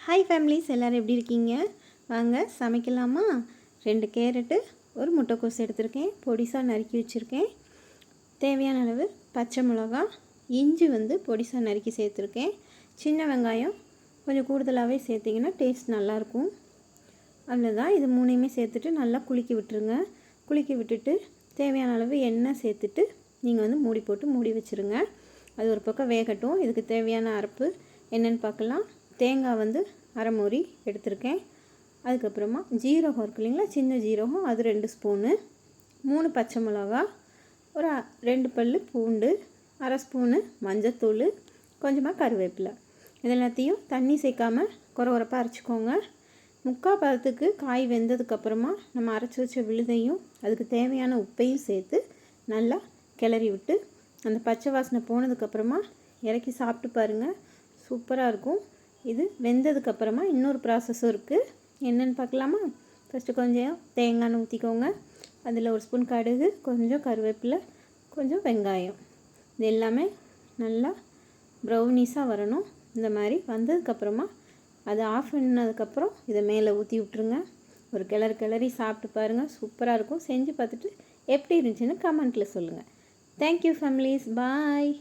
Hi families, எல்லோரும் எப்படி இருக்கீங்க? வாங்க சமைக்கலாமா? 2 கேரட்டு, ஒரு முட்டைக்கோஸ் எடுத்திருக்கேன், பொடிசாக நறுக்கி வச்சுருக்கேன். தேவையான அளவு பச்சை மிளகா, இஞ்சி பொடிசாக நறுக்கி சேர்த்துருக்கேன். சின்ன வெங்காயம் கொஞ்சம் கூடுதலாகவே சேர்த்திங்கன்னா டேஸ்ட் நல்லாயிருக்கும். அவ்வளோதான். இது மூணையுமே சேர்த்துட்டு நல்லா குலுக்கி விட்டுருங்க. குலுக்கி விட்டுட்டு தேவையான அளவு எண்ணெய் சேர்த்துட்டு நீங்கள் மூடி போட்டு மூடி வச்சுருங்க. அது ஒரு பக்கம் வேகட்டும். இதுக்கு தேவையான அரைப்பு என்னென்னு பார்க்கலாம். தேங்காய் அரை மூடி எடுத்திருக்கேன். அதுக்கப்புறமா ஜீரகம் இருக்கு இல்லைங்களா, சின்ன ஜீரகம், அது 2 ஸ்பூனு, 3 பச்சை மிளகா, ஒரு 2 பல் பூண்டு, அரை ஸ்பூனு மஞ்சத்தூள், கொஞ்சமாக கருவேப்பிலை. இது எல்லாத்தையும் தண்ணி சேர்க்காமல் குறப்பாக அரைச்சிக்கோங்க. முக்கால் பதத்துக்கு காய் வெந்ததுக்கப்புறமா நம்ம அரைச்சி வச்ச விழுதையும் அதுக்கு தேவையான உப்பையும் சேர்த்து நல்லா கிளறி விட்டு அந்த பச்சை வாசனை போனதுக்கப்புறமா இறக்கி சாப்பிட்டு பாருங்கள். சூப்பராக இருக்கும். இது வெந்ததுக்கப்புறமா இன்னொரு ப்ராசஸும் இருக்குது. என்னென்னு பார்க்கலாமா? ஃபஸ்ட்டு கொஞ்சம் தேங்காய் ஊற்றிக்கோங்க. அதில் ஒரு ஸ்பூன் கடுகு, கொஞ்சம் கருவேப்பிலை, கொஞ்சம் வெங்காயம், இது எல்லாமே நல்லா ப்ரௌனிஸாக வரணும். இந்த மாதிரி வந்ததுக்கப்புறமா அதை ஆஃப் பண்ணதுக்கப்புறம் இதை மேலே ஊற்றி விட்ருங்க. ஒரு கிளறி சாப்பிட்டு பாருங்கள். சூப்பராக இருக்கும். செஞ்சு பார்த்துட்டு எப்படி இருந்துச்சுன்னு கமெண்ட்டில் சொல்லுங்கள். Thank you families. பாய்.